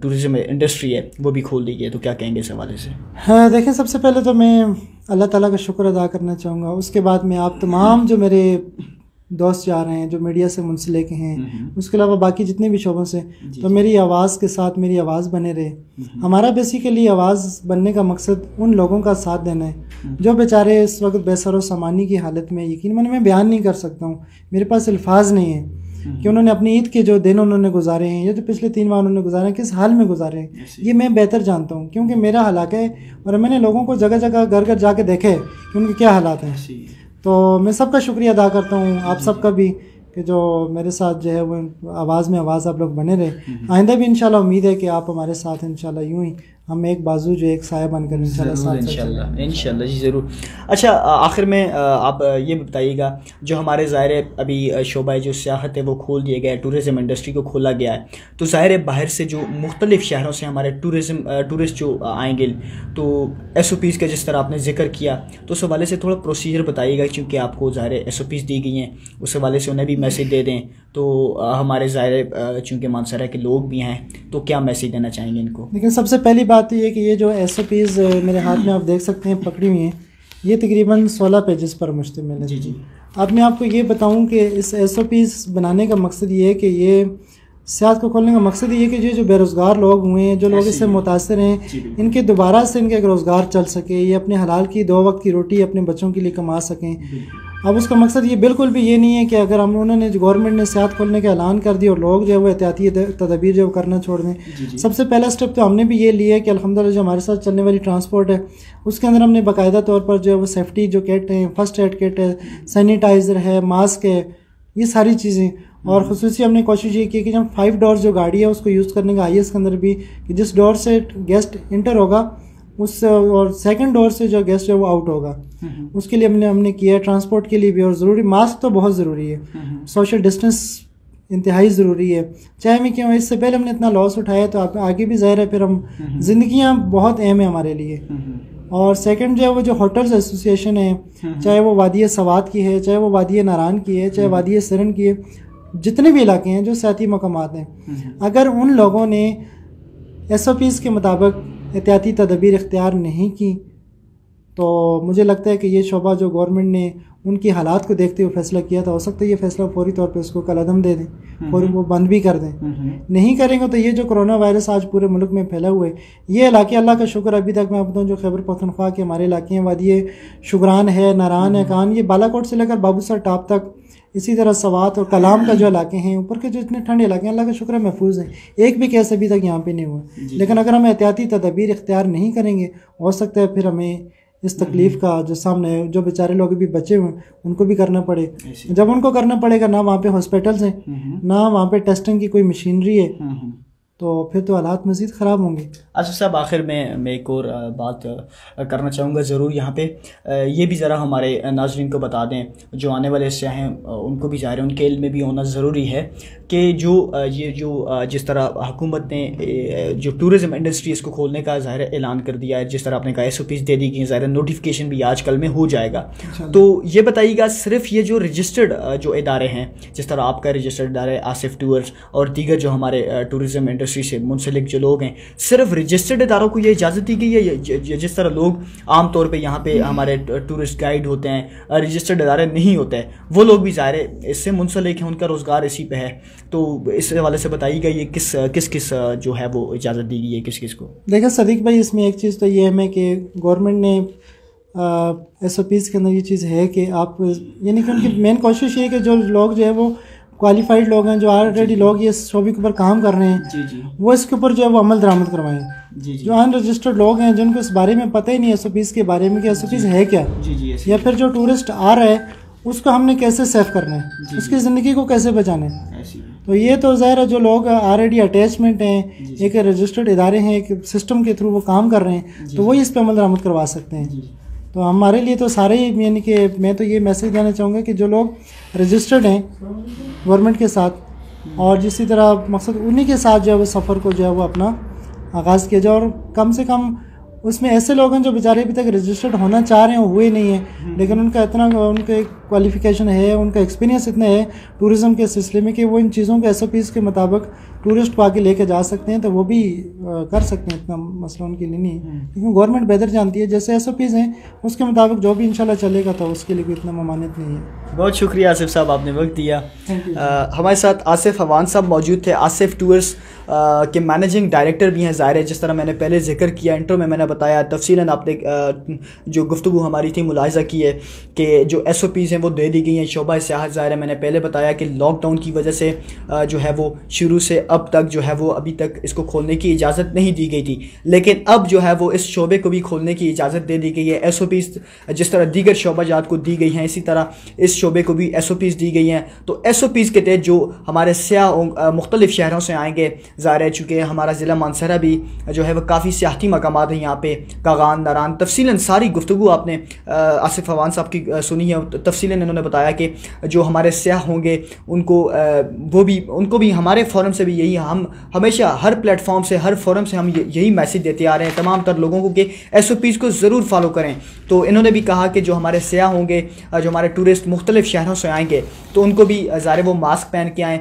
Tourism industry ہے وہ بھی کھول دی گئی ہے، تو کیا کہیں گے اس حوالے سے؟ ہاں دیکھیں، سب سے پہلے تو میں اللہ تعالیٰ کا شکر ادا کرنا چاہوں گا، اس کے بعد میں آپ تمام جو میرے دوست جا رہے ہیں جو میڈیا سے منسلک ہیں، اس کے علاوہ باقی جتنے بھی شعبوں سے، تو میری آواز کے ساتھ میری آواز بنے رہے. ہمارا بیسیکلی آواز بننے کا مقصد ان لوگوں کا ساتھ دینا ہے جو بیچارے اس وقت بے سر و سامانی کی حالت میں، یقین میں بیان نہیں کر سکتا ہوں، میرے پاس الفاظ نہیں ہیں کہ انہوں نے اپنی عید کے جو دن انہوں نے گزارے ہیں، یہ جو پچھلے 3 ماہ انہوں نے گزارے ہیں، کس حال میں گزارے ہیں، یہ میں بہتر جانتا ہوں کیونکہ میرا علاقہ ہے اور میں نے لوگوں کو جگہ جگہ گھر گھر جا کے دیکھے کہ ان کے کیا حالات ہیں. تو میں سب کا شکریہ ادا کرتا ہوں، آپ سب کا بھی، کہ جو میرے ساتھ جو ہے وہ آواز میں آواز آپ لوگ بنے رہے. آئندہ بھی انشاءاللہ امید ہے کہ آپ ہمارے ساتھ انشاءاللہ یوں ہی ہم ایک بازو جو ایک سایہ بن کر انشاءاللہ جی ضرور. اچھا آخر میں آپ یہ بتائیے گا، جو ہمارے ظاہر ابھی شعبہ جو سیاحت ہے وہ کھول دیا گیا ہے، ٹورزم انڈسٹری کو کھولا گیا ہے، تو ظاہر باہر سے جو مختلف شہروں سے ہمارے ٹورسٹ جو آئیں گے، تو ایس او پیز کا جس طرح آپ نے ذکر کیا، تو اس حوالے سے تھوڑا پروسیجر بتائیے گا، چونکہ آپ کو ظاہر ایس او پیز دی گئی ہیں، اس حوالے سے انہیں بھی میسیج دے دیں. تو ہمارے ظاہر چونکہ مانسہرہ کے لوگ بھی ہیں، تو کیا میسیج دینا چاہیں گے ان کو؟ لیکن سب سے پہلی بات یہ ہے کہ یہ جو ایس او پیز میرے ہاتھ میں آپ دیکھ سکتے ہیں پکڑی ہوئی ہیں، یہ تقریباً 16 پیجز پر مشتمل ہے. جی. اب میں آپ کو یہ بتاؤں کہ اس ایس او پیز بنانے کا مقصد یہ ہے کہ یہ سیاحت کو کھولنے کا مقصد یہ ہے کہ جو بے روزگار لوگ ہوئے ہیں، جو لوگ اس سے متاثر ہیں، ان کے دوبارہ سے ان کا ایک روزگار چل سکے، یہ اپنے حلال کی 2 وقت کی روٹی اپنے بچوں کے لیے کما سکیں. اب اس کا مقصد یہ بالکل بھی یہ نہیں ہے کہ اگر انہوں نے گورنمنٹ نے سیاحت کھولنے کا اعلان کر دیا اور لوگ جو ہے وہ احتیاطی تدابیر جو کرنا چھوڑ دیں. سب سے پہلا سٹیپ تو ہم نے بھی یہ لیا ہے کہ الحمدللہ جو ہمارے ساتھ چلنے والی ٹرانسپورٹ ہے اس کے اندر ہم نے باقاعدہ طور پر جو ہے وہ سیفٹی جو کٹ ہیں، فرسٹ ایڈ کٹ ہے، سینیٹائزر ہے، ماسک ہے، یہ ساری چیزیں. اور خصوصی ہم نے کوشش یہ کی کہ جب 5 ڈورز جو گاڑی ہے اس کو یوز کرنے کا IS کے اندر بھی، کہ جس ڈور سے گیسٹ انٹر ہوگا اس اور سیکنڈ ڈور سے جو گیسٹ ہے وہ آؤٹ ہوگا، اس کے لیے ہم نے کیا ہے. ٹرانسپورٹ کے لیے بھی، اور ضروری ماسک تو بہت ضروری ہے، سوشل ڈسٹینس انتہائی ضروری ہے. چاہے میں کیوں اس سے پہلے ہم نے اتنا لاس اٹھایا تو آگے بھی ظاہر ہے پھر ہم زندگیاں بہت اہم ہیں ہمارے لیے. اور سیکنڈ جو ہے وہ جو ہوٹلز ایسوسیشن ہے، چاہے وہ وادی سوات کی ہے، چاہے وہ وادی ناران کی ہے، چاہے وادی سرن کی ہے، جتنے بھی علاقے ہیں جو سیاحتی مقامات ہیں، اگر ان لوگوں نے ایس او پیز کے مطابق احتیاطی تدابیر اختیار نہیں کی تو مجھے لگتا ہے کہ یہ شعبہ جو گورنمنٹ نے ان کی حالات کو دیکھتے ہوئے فیصلہ کیا تھا، ہو سکتا ہے یہ فیصلہ فوری طور پہ اس کو کالعدم دے دیں اور وہ بند بھی کر دیں. نہیں کریں گے تو یہ جو کرونا وائرس آج پورے ملک میں پھیلا ہوا ہے، یہ علاقے اللہ کا شکر ابھی تک میں بتاؤں جو خیبر پختونخوا کے ہمارے علاقے ہیں، وادی شگران ہے، ناران ہے، کان، یہ بالا کوٹ سے لے کر بابوسر ٹاپ تک، اسی طرح سوات اور کلام کا جو علاقے ہیں، اوپر کے جو اتنے ٹھنڈے علاقے ہیں، اللہ کا شکر ہے محفوظ ہیں، ایک بھی کیس ابھی تک یہاں پہ نہیں ہوا. لیکن اگر ہم احتیاطی تدابیر اختیار نہیں کریں گے، ہو سکتا ہے پھر ہمیں اس تکلیف کا جو سامنے جو بیچارے لوگ بھی بچے ہوئے ان کو بھی کرنا پڑے. جب ان کو کرنا پڑے گا، نہ وہاں پہ ہاسپٹلس ہیں، نہ وہاں پہ ٹیسٹنگ کی کوئی مشینری ہے، تو پھر تو حالات مزید خراب ہوں گے. آصف صاحب آخر میں ایک اور بات کرنا چاہوں گا ضرور یہاں پہ، یہ بھی ذرا ہمارے ناظرین کو بتا دیں جو آنے والے سیاح ہیں ان کو بھی ظاہر ہے ان کے علم میں بھی ہونا ضروری ہے کہ یہ جو جس طرح حکومت نے جو ٹورزم انڈسٹری اس کو کھولنے کا ظاہر اعلان کر دیا ہے، جس طرح آپ نے کہا ایس او پیز دے دی گئی، ظاہر نوٹیفیکیشن بھی آج کل میں ہو جائے گا. تو یہ بتائیے گا صرف یہ جو رجسٹرڈ جو ادارے ہیں، جس طرح آپ کا رجسٹرڈ ادارے آصف ٹورز اور دیگر جو ہمارے ٹورزم انڈسٹری سے منسلک جو لوگ ہیں، صرف رجسٹرڈ اداروں کو یہ اجازت دی گئی ہے؟ جس طرح لوگ عام طور پہ یہاں پہ ہمارے ٹورسٹ گائیڈ ہوتے ہیں، رجسٹرڈ ادارے نہیں ہوتے ہیں، وہ لوگ بھی ظاہر اس سے منسلک ہیں، ان کا روزگار اسی پہ ہے، تو اس حوالے سے بتائیے گا یہ کس جو ہے وہ اجازت دی گئی ہے کس کو؟ دیکھیں صدیق بھائی، اس میں ایک چیز تو یہ ہے کہ گورنمنٹ نے ایس او پیز کے اندر یہ چیز ہے کہ آپ یعنی کہ ان کی مین کوشش یہ ہے کہ جو لوگ جو ہے وہ کوالیفائڈ لوگ ہیں، جو آلریڈی لوگ یہ شعبے کے اوپر کام کر رہے ہیں، وہ اس کے اوپر جو ہے وہ عمل درآمد کروائیں. جو ان رجسٹرڈ لوگ ہیں جن کو اس بارے میں پتہ ہی نہیں ایس او پیز کے بارے میں کہ ایس او پیز ہے کیا، یا پھر جو ٹورسٹ آ رہا ہے اس کو ہم نے کیسے سیف کرنا ہے، اس کی زندگی کو کیسے بچانا ہے. تو یہ تو ظاہر ہے جو لوگ آلریڈی اٹیچمنٹ ہیں، ایک رجسٹرڈ ادارے ہیں، ایک سسٹم کے تھرو وہ کام کر رہے ہیں، تو وہی اس پہ عمل درآمد کروا سکتے ہیں. تو ہمارے لیے تو سارے یعنی کہ میں تو یہ میسیج دینا چاہوں گا کہ جو لوگ رجسٹرڈ ہیں گورنمنٹ کے ساتھ، اور جسی طرح مقصد انہی کے ساتھ جو ہے وہ سفر کو جو ہے وہ اپنا آغاز کیا جائے. اور کم سے کم اس میں ایسے لوگ ہیں جو بیچارے ابھی تک رجسٹرڈ ہونا چاہ رہے ہیں، ہوئے نہیں ہیں، لیکن ان کا اتنا ان کا کوالیفیکیشن ہے، ان کا ایکسپیرینس اتنا ہے ٹورزم کے سلسلے میں کہ وہ ان چیزوں کے ایس او پیز کے مطابق ٹورسٹ کو آگے لے کے جا سکتے ہیں تو وہ بھی کر سکتے ہیں، اتنا مسئلہ ان کے لیے نہیں ہے، کیونکہ گورنمنٹ بہتر جانتی ہے جیسے SOPs ہیں اس کے مطابق جو بھی انشاءاللہ چلے گا تو اس کے لیے کوئی اتنا ممانعت نہیں ہے۔ بہت شکریہ آصف صاحب، آپ نے وقت دیا۔ ہمارے ساتھ آصف عوان صاحب موجود تھے، آصف ٹورس کے مینیجنگ ڈائریکٹر بھی ہیں ظاہر ہے، جس طرح میں نے پہلے ذکر کیا انٹرو میں نے بتایا تفصیلاً، آپ نے جو گفتگو ہماری تھی ملاحظہ کی ہے کہ جو SOPs ہیں وہ دے دی گئی ہیں۔ شعبہ سیاحت ظاہر ہے میں نے پہلے بتایا کہ لاک ڈاؤن کی وجہ سے جو ہے وہ شروع سے اب تک جو ہے وہ ابھی تک اس کو کھولنے کی اجازت نہیں دی گئی تھی، لیکن اب جو ہے وہ اس شعبے کو بھی کھولنے کی اجازت دے دی گئی ہے۔ SOPs جس طرح دیگر شعبہ جات کو دی گئی ہیں اسی طرح اس شعبے کو بھی SOPs دی گئی ہیں۔ تو SOPs کے تحت جو ہمارے سیاح مختلف شہروں سے آئیں گے، ظاہر ہے چونکہ ہمارا ضلع مانسہرہ بھی جو ہے وہ کافی سیاحتی مقامات ہیں یہاں پہ، کاغان، ناران، تفصیلاً ساری گفتگو آپ نے آصف عوان صاحب کی سنی ہے، تفصیلاً انہوں نے بتایا کہ جو ہمارے سیاح ہوں گے ان کو بھی ہمارے فورم سے بھی یہی، ہم ہمیشہ ہر پلیٹ فارم سے ہر فورم سے ہم یہی میسیج دیتے آ رہے ہیں تمام تر لوگوں کو کہ SOPs کو ضرور فالو کریں۔ تو انہوں نے بھی کہا کہ جو ہمارے سیاح ہوں گے، جو ہمارے ٹورسٹ مختلف شہروں سے آئیں گے تو ان کو بھی ظاہر وہ ماسک پہن کے آئیں،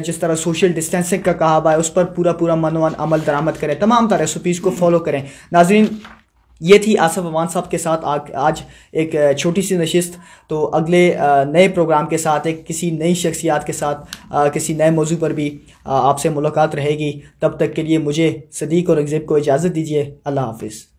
جس طرح سوشل ڈسٹینسنگ کا کہا ہوا ہے اس پر پورا منوان عمل درآمد کریں، تمام تر SOPs کو فالو کریں۔ ناظرین، یہ تھی آصف عوان صاحب کے ساتھ آج ایک چھوٹی سی نشست۔ تو اگلے نئے پروگرام کے ساتھ، ایک کسی نئی شخصیات کے ساتھ، کسی نئے موضوع پر بھی آپ سے ملاقات رہے گی۔ تب تک کے لیے مجھے صدیق اور اکذب کو اجازت دیجیے۔ اللہ حافظ۔